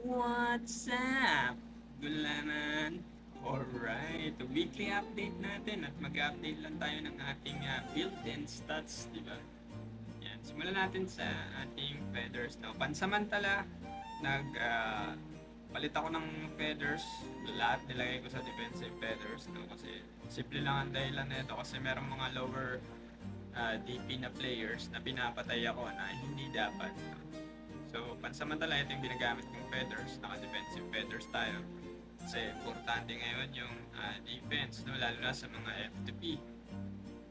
What's up? Gulaman! Alright, weekly update natin at mag-update lang tayo ng ating built-in stats, di ba? Yan, simulan natin sa ating feathers. No? Pansamantala, palit ako ng feathers. Lahat nilagay ko sa defensive feathers. No? Kasi simple lang ang dahilan nito kasi merong mga lower DP na players na pinapatay ako na hindi dapat. No? So, pansamantala, ito yung ginagamit kong feathers. Naka-defensive feathers tayo. Kasi importante ngayon yung defense, no? Lalo na sa mga FTP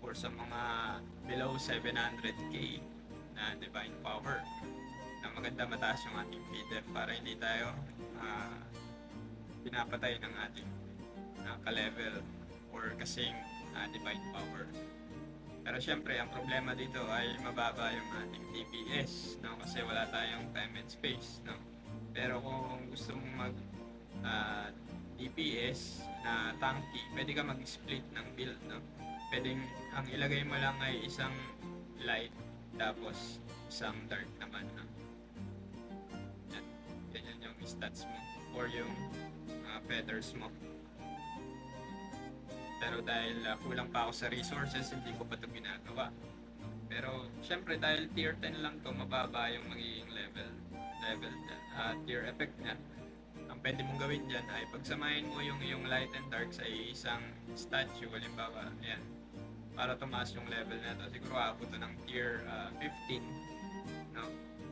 or sa mga below 700k na divine power na maganda mataas yung ating PDEF para hindi tayo pinapatay ng ating ka-level or kasing divine power. Pero syempre, ang problema dito ay mababa yung ating DPS, no? Kasi wala tayong time and space, no? Pero kung gusto mong mag DPS na tanky, pwede ka mag-split ng build, no? Pwedeng ang ilagay mo lang ay isang light tapos isang dark naman, no? Yan, ganyan yung stats mo or yung feathers mo. Pero dahil kulang pa ako sa resources, hindi ko pa ito ginagawa. Pero syempre dahil tier 10 lang to, mababa yung magiging level tier effect niya. Ang pwede mong gawin dyan ay pagsamahin mo yung iyong light and dark sa isang statue, halimbawa, ayan, para tumaas yung level na to. Siguro ako to ng tier 15, no?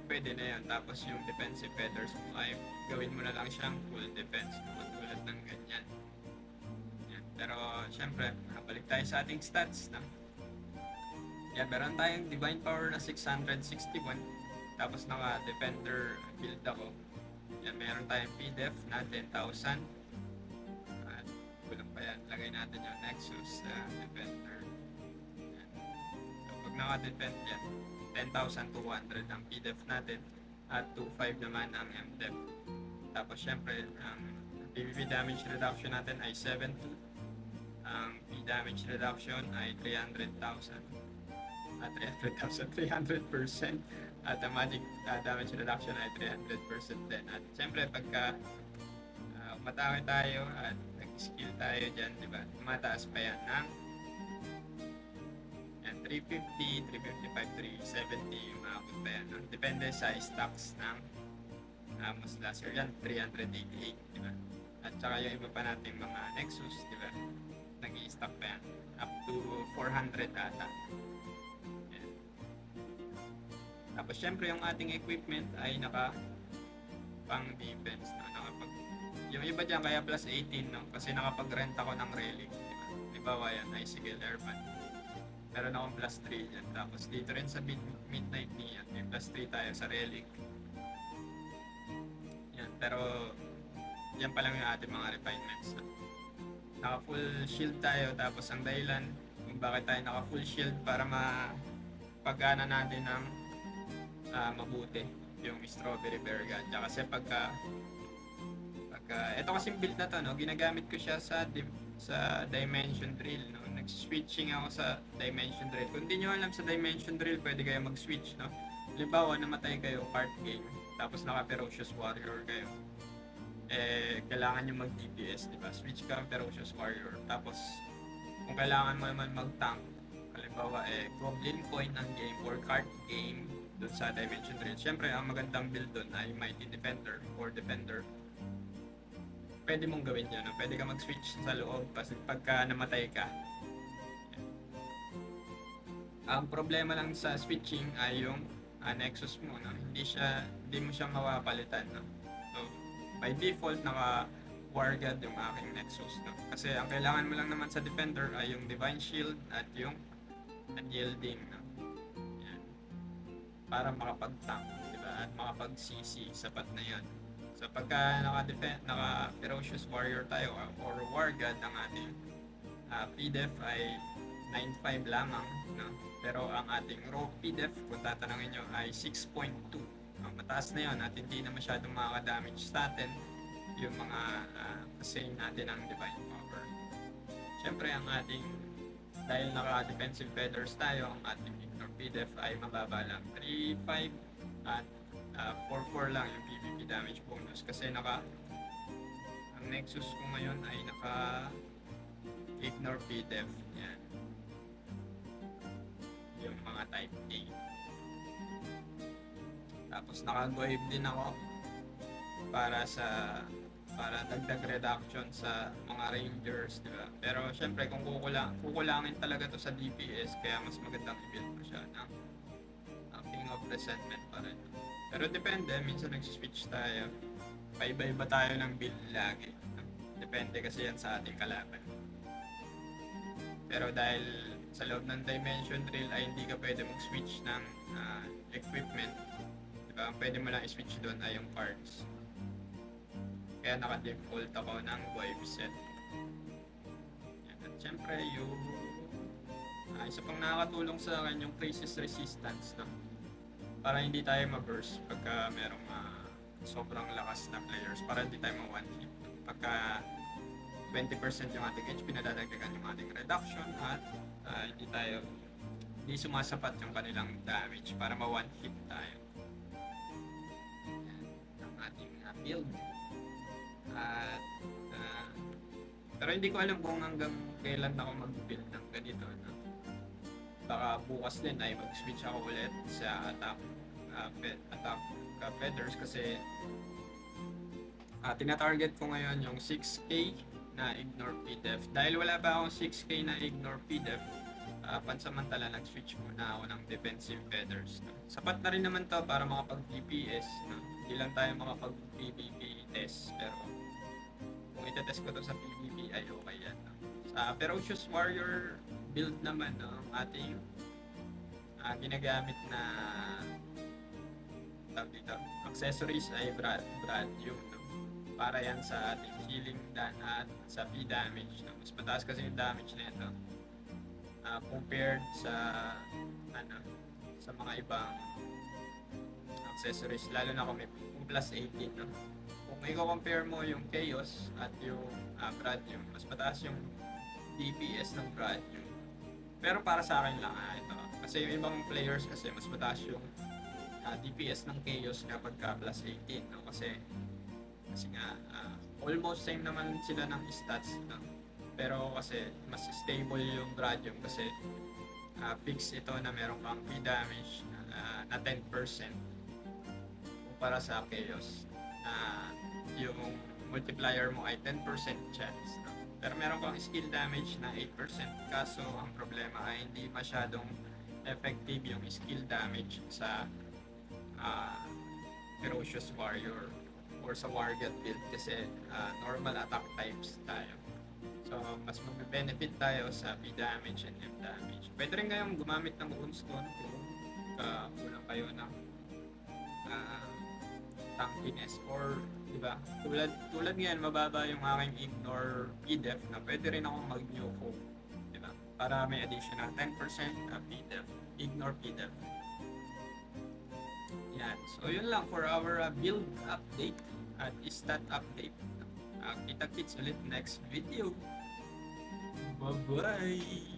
Pwede na yan. Tapos yung defensive feathers mo ay gawin mo na lang siyang full defense, no? Tulad ng ganyan. Pero syempre, balik tayo sa ating stats. No? Yan, meron tayong divine power na 661. Tapos naka-defender build ako. Yan, meron tayong PDEF na 10,000. At kulang pa yan. Lagay natin yung Nexus defender. Yan. So pag naka-defend yan, 10,200 ang PDEF natin. At 2,500 naman ang MDEF. Tapos syempre, ang PvP damage reduction natin ay 7,200. Ang damage reduction ay 300,000 at 300%. At ang magic damage reduction ay 300% din. At siyempre pagka umatake tayo at nag-skill tayo dyan, di ba? Tumataas pa yan ng 350, 355, 370, umabot pa yan. No? Depende sa stocks ng mas last year yan, 388, di ba? At saka yung iba pa nating mga Nexus, di ba? Nag-i-stock pa yan. Up to 400 ata. Yan. Tapos syempre yung ating equipment ay naka pang defense. No? Yung iba dyan kaya plus 18, no? Kasi nakapag-rent ako ng relic. Diba? Halimbawa yan, Icicle Airman. Meron akong plus 3 dyan. Tapos dito rin sa Midnight Neon, may plus 3 tayo sa relic. Yan, pero yan pa lang yung ating mga refinements. No? Naka full shield tayo, tapos ang dahilan kung bakit tayo naka full shield para mapagana natin ng mabuti yung strawberry bear ganja. Kasi pagka ito kasing build na to, no, ginagamit ko siya sa dimension drill, no. Nag-switching ako sa dimension drill. Kung di nyo alam sa dimension drill, pwede kayo mag-switch, no. Halimbawa, namatay kayo card game, tapos naka-ferocious warrior kayo, kailangan nyo mag-DPS, di ba? Switch ka Ferocious Warrior. Tapos, kung kailangan mo naman mag-tank, halimbawa, Goblin Coin ng game or card game doon sa Dimension Drill. Siyempre, ang magandang build doon ay Mighty Defender or Defender. Pwede mong gawin yan. No? Pwede ka mag-switch sa loob pagka namatay ka. Ang problema lang sa switching ay yung Nexus mo. No? Hindi mo siya mapapalitan. No? By default, naka-War God yung aking Nexus. No? Kasi ang kailangan mo lang naman sa Defender ay yung Divine Shield at yung Unyielding. No? Yan. Para makapag-tank, diba? At makapag-CC, sapat na yan. So pagka naka-Ferocious Warrior tayo or War God, ang ating PDEF ay 9.5 lamang. No? Pero ang ating raw PDEF, kung tatanungin nyo, ay 6.2. Mataas na yun at hindi na masyadong makaka-damage sa atin yung mga kasing natin ng divine power. Siyempre ang ating, dahil naka-defensive feathers tayo, ang ating ignore PDEF ay mababa lang, 3.5 at 4-4 lang yung PvP damage bonus kasi ang Nexus ko ngayon ay naka Ignore PDEF. Yan. Yung mga type A. Tapos naka-Goib din ako para dagdag reduction sa mga Rangers, di ba? Pero syempre kung kukulangin talaga to sa DPS, kaya mas magandang i-build ko siya ng King of Resentment pa rin. Pero depende, minsan nag-switch tayo. Paiba-iba tayo ng build lagi. Depende kasi yan sa ating kalaban. Pero dahil sa loob ng Dimension Drill ay hindi ka pwede mag-switch ng equipment, diba? Pwede mo lang i-switch doon ay yung cards. Kaya naka-default ako ng Goib set. Yan. At syempre yung isa pang nakakatulong sa akin yung Crisis Resistance, no? Para hindi tayo ma-burst pagka merong sobrang lakas na players, para hindi tayo ma-one hit. Pagka 20% yung ating HP, nadadagdagan yung ating reduction at hindi sumasapat yung kanilang damage para ma-one hit tayo. Yan ang ating build. At pero hindi ko alam kung hanggang kailan ako mag-build ng ganito, no? Baka bukas din ay mag-switch ako ulit sa attack feathers kasi tina-target ko ngayon yung 6k na Ignore PDEF. Dahil wala pa akong 6k na Ignore PDEF, pansamantala nag-switch muna ako ng defensive feathers, no? Sapat na rin naman to para makapag-DPS, no? Hindi lang tayo makapag-PvP test, pero kung itetest ko to sa PvP ay okay yan, no? Sa Ferocious Warrior build naman, no, ating ginagamit na dito accessories ay Bradium, no? Para yan sa ating healing at sa P damage, no? Mas mataas kasi yung damage na ito compared sa sa mga ibang accessories, lalo na kung may plus 18, no? Kung i-compare mo yung Chaos at yung Bradium, mas mataas yung DPS ng Bradium. Pero para sa akin lang ito. Kasi yung ibang players kasi mas mataas yung DPS ng Chaos kapag plus 18, no? Kasi nga almost same naman sila ng stats, no? Pero kasi mas stable yung Bradium kasi fix ito na meron kang P damage na 10% kumpara sa Chaos na yung multiplier mo ay 10% chance, no? Pero meron kang skill damage na 8%, kaso ang problema ay hindi masyadong effective yung skill damage sa Ferocious Warrior or sa Wargat build kasi normal attack types tayo. So, mas mag-benefit tayo sa B damage and M damage. Pwede rin kayong gumamit ng Runestone kung kulang kayo ng tankiness or, diba, tulad ngayon, mababa yung aking Ignore PDEF na pwede rin akong mag-Nuko, diba, para may additional 10% PDEF, Ignore PDEF. Yan. So, yun lang for our build update at stat update. Kita-kits ulit next video. Bye-bye!